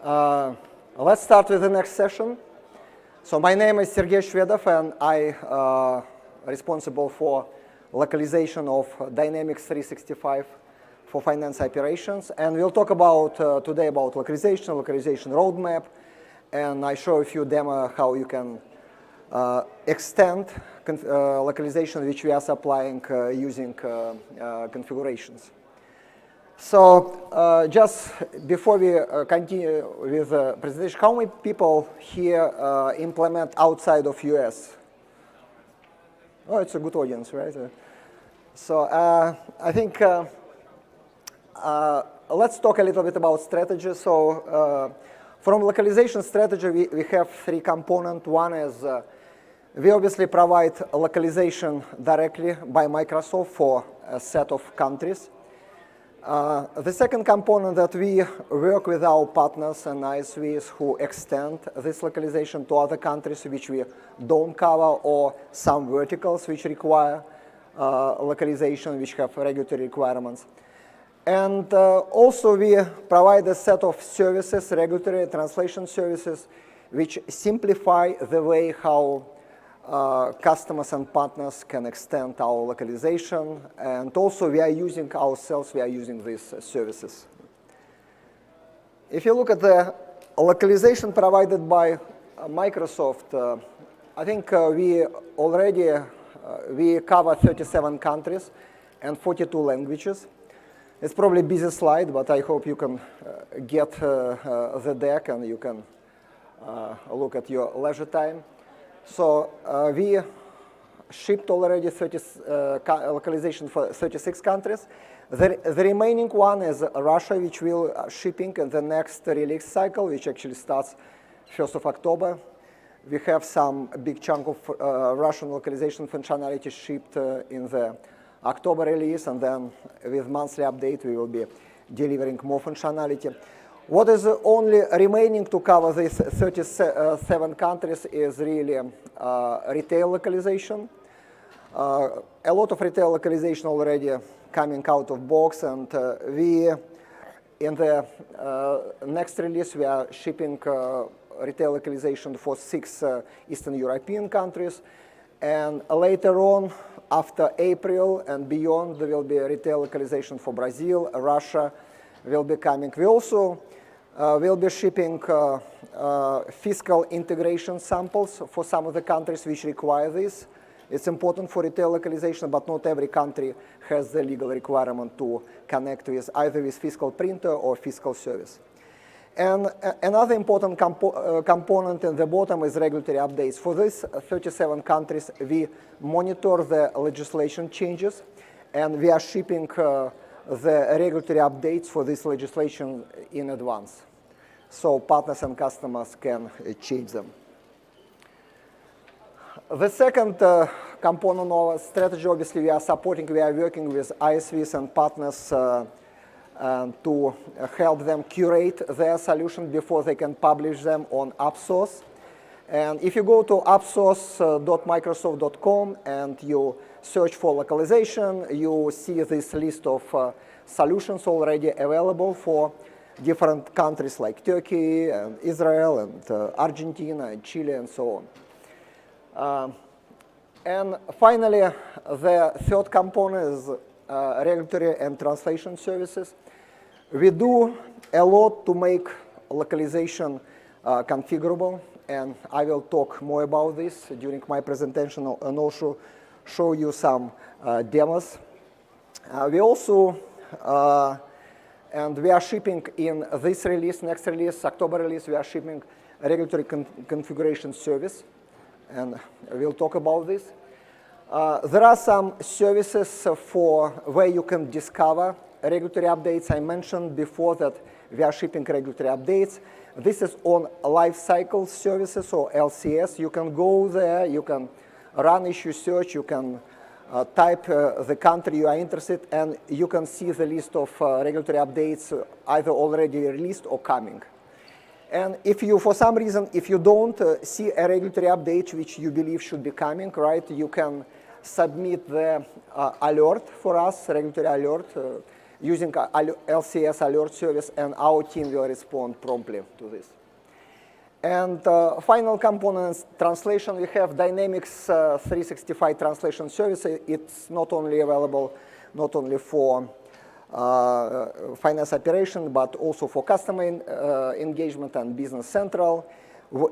Let's start with the next session. So my name is Sergey Shvedov, and I responsible for localization of Dynamics 365 for finance operations. And we'll talk about today about localization roadmap, and I show a few demo how you can extend localization which we are supplying using configurations. So just before we continue with the presentation, how many people here implement outside of US? Oh, it's a good audience, right? So I think let's talk a little bit about strategy. So from localization strategy, we have three components. One is we obviously provide localization directly by Microsoft for a set of countries. The second component that we work with our partners and ISVs who extend this localization to other countries which we don't cover, or some verticals which require localization, which have regulatory requirements. And also we provide a set of services, regulatory translation services, which simplify the way how customers and partners can extend our localization, and also we are using these services. If you look at the localization provided by Microsoft, I think we cover 37 countries and 42 languages. It's probably a busy slide, but I hope you can get the deck and you can look at your leisure time. So we shipped already localization for 36 countries. The remaining one is Russia, which will shipping in the next release cycle, which actually starts 1st of October. We have some big chunk of Russian localization functionality shipped in the October release, and then with monthly update, we will be delivering more functionality. What is only remaining to cover these 37 countries is really retail localization. A lot of retail localization already coming out of box, and we, in the next release, we are shipping retail localization for 6 Eastern European countries. And later on, after April and beyond, there will be a retail localization for Brazil, Russia will be coming. We also will be shipping fiscal integration samples for some of the countries which require this. It's important for retail localization, but not every country has the legal requirement to connect with either with fiscal printer or fiscal service. And another important component in the bottom is regulatory updates. For these 37 countries, we monitor the legislation changes, and we are shipping the regulatory updates for this legislation in advance, so partners and customers can change them. The second component of our strategy, obviously, we are working with ISVs and partners to help them curate their solution before they can publish them on AppSource. And if you go to appsource.microsoft.com and you search for localization, you see this list of solutions already available for different countries like Turkey and Israel and Argentina and Chile and so on. And finally, the third component is regulatory and translation services. We do a lot to make localization configurable, and I will talk more about this during my presentation and also show you some demos. We also, and we are shipping in this release, next release, October release, we are shipping a regulatory configuration service, and we'll talk about this. There are some services for where you can discover regulatory updates. I mentioned before that we are shipping regulatory updates. This is on lifecycle services, or LCS. You can go there, you can run issue search, you can type the country you are interested in, and you can see the list of regulatory updates either already released or coming. And if you, for some reason, if you don't see a regulatory update which you believe should be coming, right, you can submit the alert for us, regulatory alert. using LCS alert service, and our team will respond promptly to this. And final components, translation, we have Dynamics 365 translation service. It's not only available not only for finance operation, but also for customer engagement and Business Central.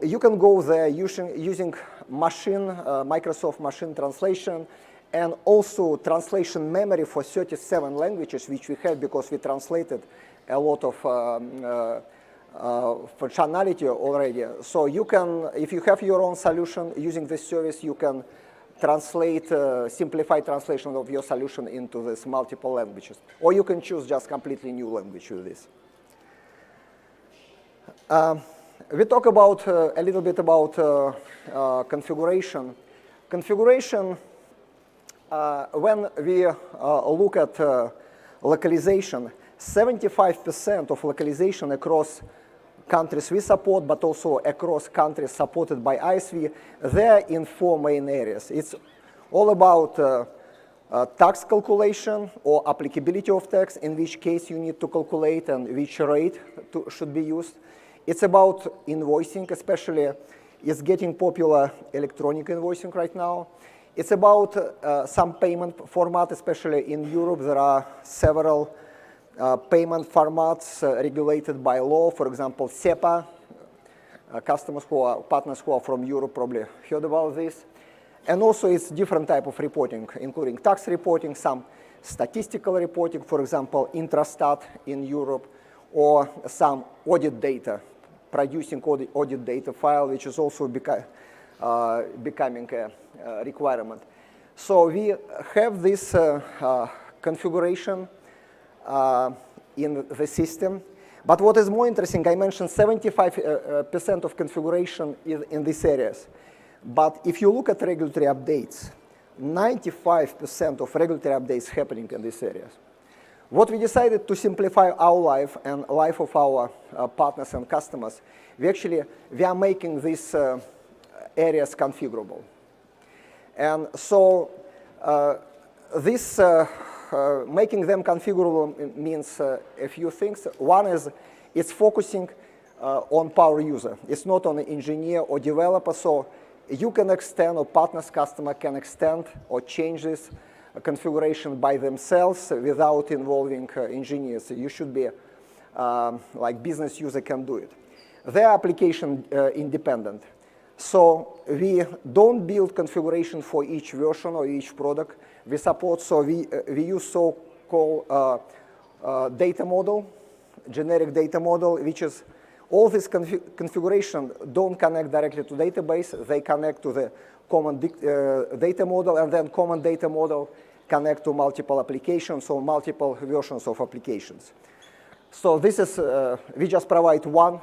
You can go there using Microsoft Machine Translation, and also translation memory for 37 languages, which we have because we translated a lot of functionality already. So you can, if you have your own solution using this service, you can translate, simplified translation of your solution into these multiple languages. Or you can choose just completely new language with this. We talk about a little bit about configuration. Configuration, when we look at localization, 75% of localization across countries we support, but also across countries supported by ISV, they're in 4 main areas. It's all about tax calculation or applicability of tax, in which case you need to calculate and which rate should be used. It's about invoicing, especially it's getting popular electronic invoicing right now. It's about some payment format, especially in Europe. There are several payment formats regulated by law. For example, SEPA. Partners who are from Europe probably heard about this. And also it's different type of reporting, including tax reporting, some statistical reporting, for example, Intrastat in Europe, or some audit data, producing audit data file, which is also becoming a requirement. So we have this configuration in the system. But what is more interesting, I mentioned 75% of configuration is in these areas. But if you look at regulatory updates, 95% of regulatory updates happening in these areas. What we decided to simplify our life and life of our partners and customers, we are making these areas configurable. And so this making them configurable means a few things. One is it's focusing on power user. It's not on an engineer or developer, so you can extend, or partner's customer can extend or change this configuration by themselves without involving engineers. You should be, like business user can do it. They're application independent. So we don't build configuration for each version or each product. We support, so we use so-called data model, generic data model, which is all this configuration don't connect directly to database. They connect to the common data model, and then common data model connect to multiple applications or multiple versions of applications. So this is, we just provide one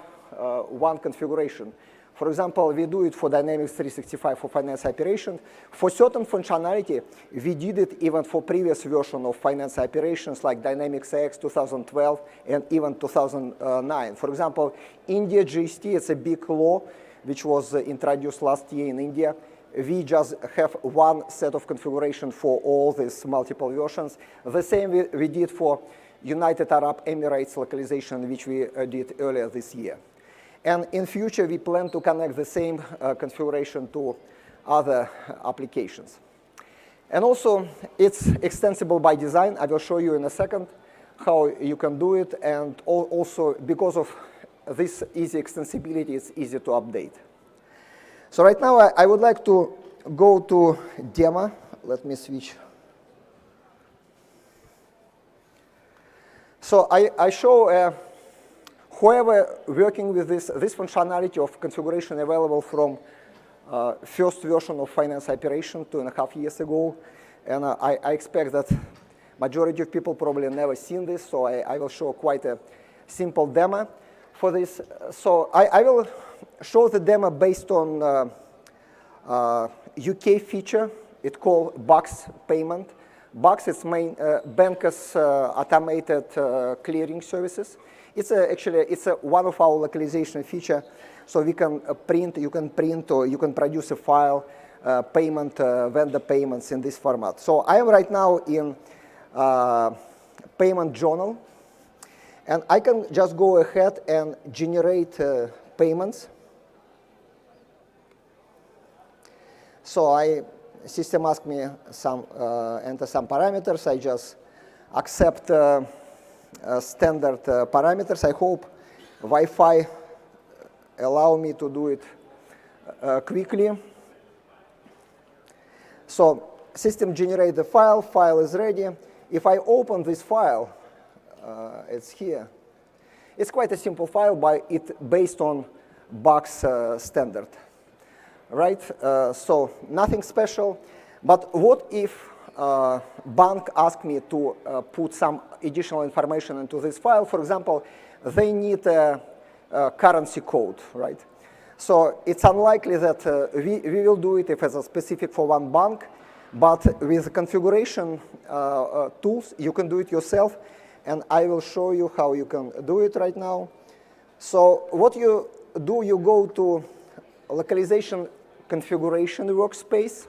configuration. For example, we do it for Dynamics 365 for finance operation. For certain functionality, we did it even for previous version of finance operations like Dynamics AX 2012 and even 2009. For example, India GST, it's a big law which was introduced last year in India. We just have one set of configuration for all these multiple versions. The same we did for United Arab Emirates localization, which we did earlier this year. And in future, we plan to connect the same configuration to other applications. And also, it's extensible by design. I will show you in a second how you can do it. And also, because of this easy extensibility, it's easy to update. So right now, I would like to go to demo. Let me switch. So I show whoever working with this functionality of configuration available from first version of finance operation 2.5 years ago. And I expect that majority of people probably never seen this, so I will show quite a simple demo for this. So I will show the demo based on UK feature. It's called BUCS payment. BUCS is main bankers automated clearing services. It's actually one of our localization feature. So we can print, you can print, or you can produce a file, vendor payments in this format. So I am right now in payment journal. And I can just go ahead and generate payments. So system asks me enter some parameters. I just accept standard parameters. I hope Wi-Fi allow me to do it quickly. So system generate the file. File is ready. If I open this file, it's here. It's quite a simple file, but it's based on Box standard, right? So nothing special. But what if bank asks me to put some additional information into this file? For example, they need a currency code, right? So it's unlikely that we will do it if it's specific for one bank. But with configuration tools, you can do it yourself. And I will show you how you can do it right now. So what you do, you go to localization configuration workspace.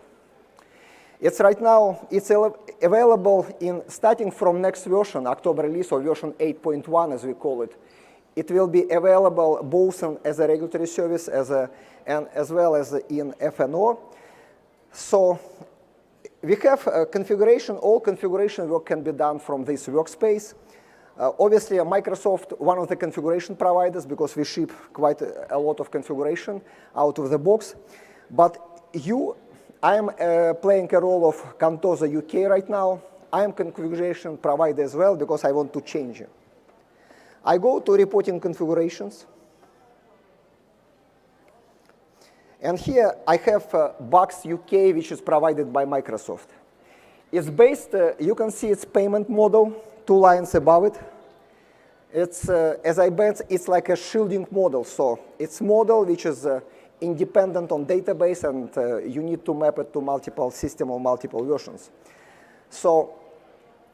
It's right now, it's available starting from next version, October release, or version 8.1 as we call it. It will be available both as a regulatory service and as well as in FNO. So we have configuration. All configuration work can be done from this workspace. Obviously, Microsoft, one of the configuration providers, because we ship quite a lot of configuration out of the box. But I am playing a role of Contosa UK right now. I am configuration provider as well, because I want to change it. I go to reporting configurations. And here I have Box UK, which is provided by Microsoft. It's based, you can see its payment model, 2 lines above it. It's, as I bet, it's like a shielding model. So it's model which is independent on database, and you need to map it to multiple system or multiple versions. So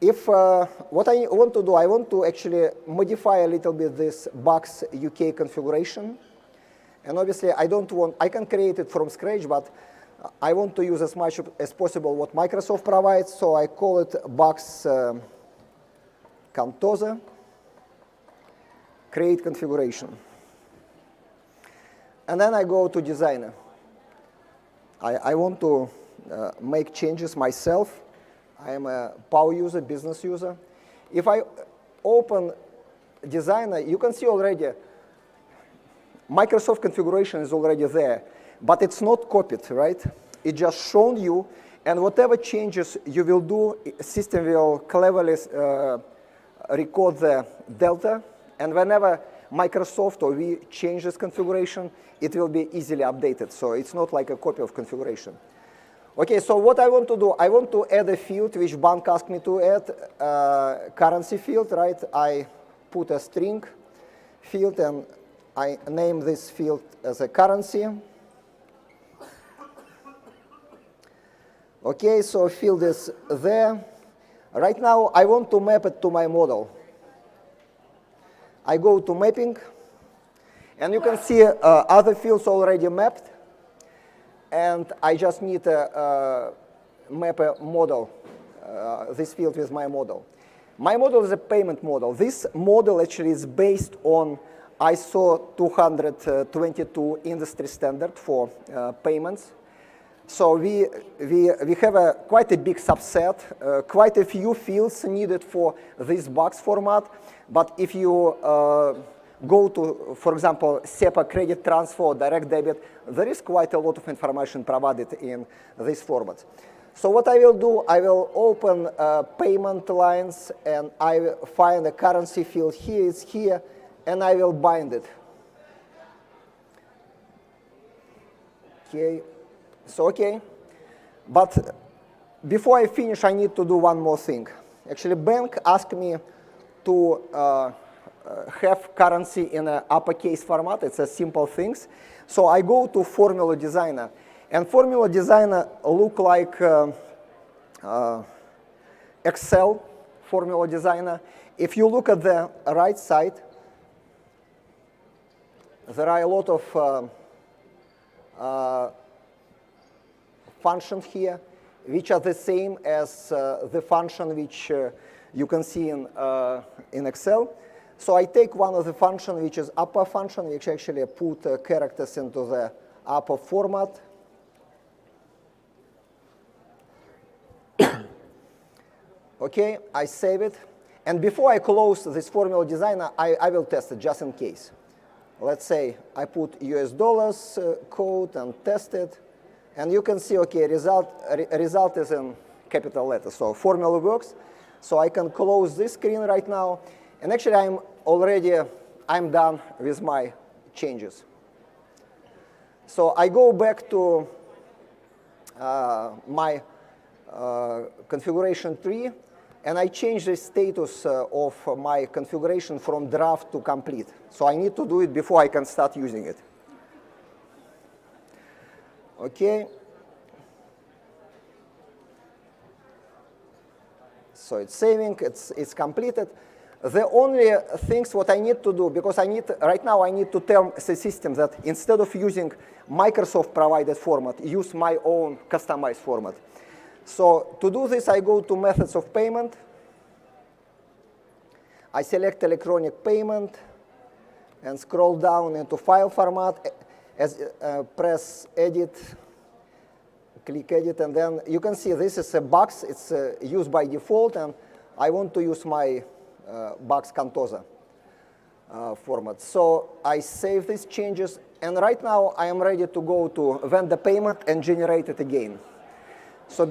if what I want to do, I want to actually modify a little bit this Box UK configuration. And obviously, I can create it from scratch, but I want to use as much as possible what Microsoft provides. So I call it Box Contosa, create configuration. And then I go to designer. I want to make changes myself. I am a power user, business user. If I open designer, you can see already Microsoft configuration is already there, but it's not copied, right? It's just shown you, and whatever changes you will do, system will cleverly record the delta, and whenever Microsoft or we change this configuration, it will be easily updated. So it's not like a copy of configuration. Okay, so what I want to do, I want to add a field which bank asked me to add, currency field, right? I put a string field, and I name this field as a currency. Okay, so field is there. Right now, I want to map it to my model. I go to mapping, and you can see other fields already mapped. And I just need to map a model, this field with my model. My model is a payment model. This model actually is based on ISO 222 industry standard for payments. So we have quite a big subset, quite a few fields needed for this box format. But if you go to, for example, SEPA credit transfer, direct debit, there is quite a lot of information provided in this format. So what I will do, I will open payment lines, and I will find a currency field here, it's here, and I will bind it. Okay, so okay. But before I finish, I need to do one more thing. Actually, bank asked me to have currency in an uppercase format. It's a simple things. So I go to Formula Designer. And Formula Designer look like Excel Formula Designer. If you look at the right side, there are a lot of functions here, which are the same as the function which you can see in Excel. So I take one of the function, which is upper function, which actually put characters into the upper format. Okay, I save it. And before I close this formula designer, I will test it just in case. Let's say I put US dollars code and test it. And you can see, okay, result is in capital letters. So formula works. So I can close this screen right now. And actually, I'm done with my changes. So I go back to my configuration tree, and I change the status of my configuration from draft to complete. So I need to do it before I can start using it. Okay. So it's saving, it's completed. The only things what I need to do, because right now I need to tell the system that instead of using Microsoft provided format, use my own customized format. So to do this, I go to methods of payment. I select electronic payment and scroll down into file format, press edit, click edit, and then you can see this is a box. It's used by default, and I want to use my box Contosa format. So I save these changes, and right now I am ready to go to vendor payment and generate it again. So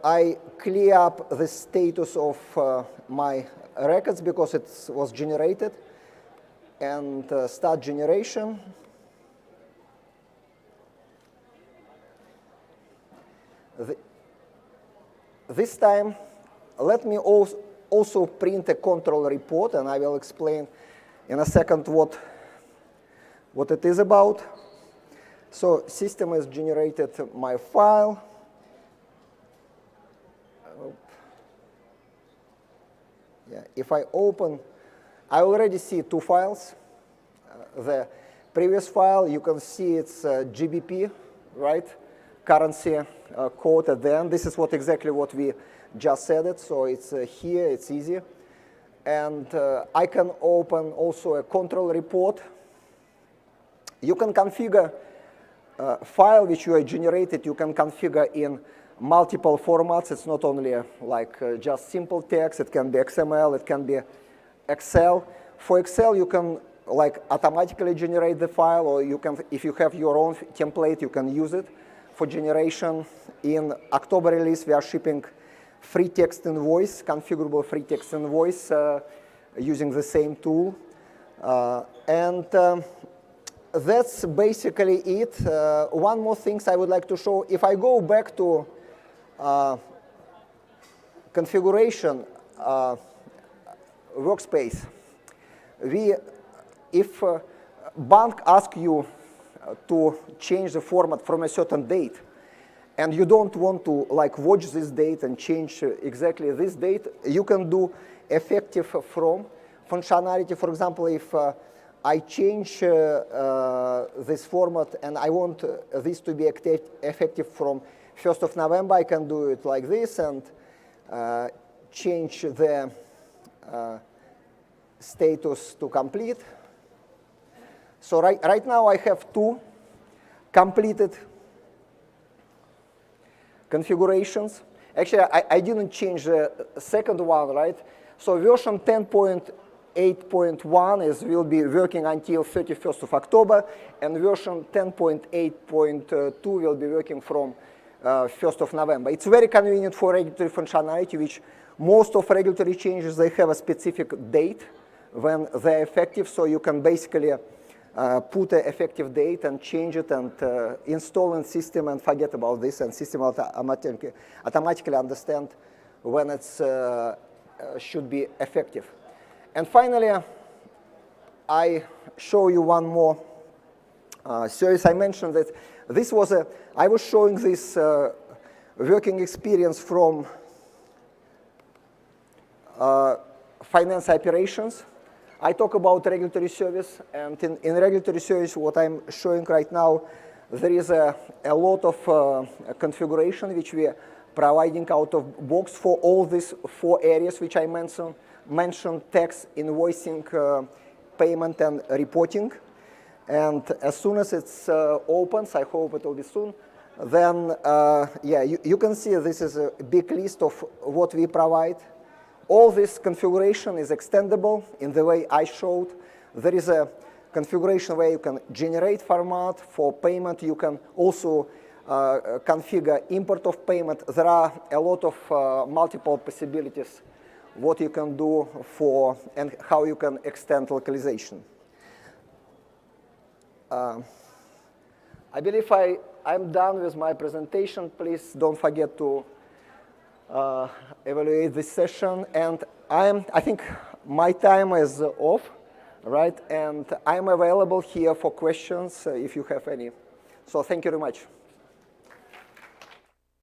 I clear up the status of my records because it was generated, and start generation. This time, let me also print a control report, and I will explain in a second what it is about. So system has generated my file. Yeah, if I open, I already see two files. The previous file, you can see it's GBP, right? Currency code at the end. This is exactly what we just added, so it's here, it's easy. And I can open also a control report. You can configure file which you have generated, you can configure in multiple formats. It's not only just simple text, it can be XML, it can be Excel. For Excel, you can automatically generate the file, or you can, if you have your own template, you can use it for generation. In October release, we are shipping free text invoice, configurable free text invoice using the same tool. That's basically it. One more thing I would like to show. If I go back to configuration workspace, if bank asks you to change the format from a certain date, and you don't want to watch this date and change exactly this date, you can do effective from functionality. For example, if I change this format and I want this to be effective from 1st of November, I can do it like this and change the status to complete. So right now I have two completed configurations. Actually, I didn't change the second one, right? So version 10.8.1 will be working until 31st of October, and version 10.8.2 will be working from 1st of November. It's very convenient for regulatory functionality, which most of regulatory changes, they have a specific date when they're effective, so you can basically put an effective date and change it and install in system and forget about this, and system will automatically understand when it should be effective. And finally, I show you one more service. I mentioned that this was I was showing this working experience from finance operations. I talk about regulatory service, and in regulatory service, what I'm showing right now, there is a lot of configuration which we providing out of box for all these 4 areas which I mentioned tax, invoicing, payment, and reporting. And as soon as it's opens, I hope it will be soon, then yeah, you can see this is a big list of what we provide. All this configuration is extendable in the way I showed. There is a configuration where you can generate format for payment. You can also configure import of payment. There are a lot of multiple possibilities what you can do for and how you can extend localization. I believe I'm done with my presentation. Please don't forget to evaluate this session. And I think my time is off, right? And I'm available here for questions if you have any. So thank you very much.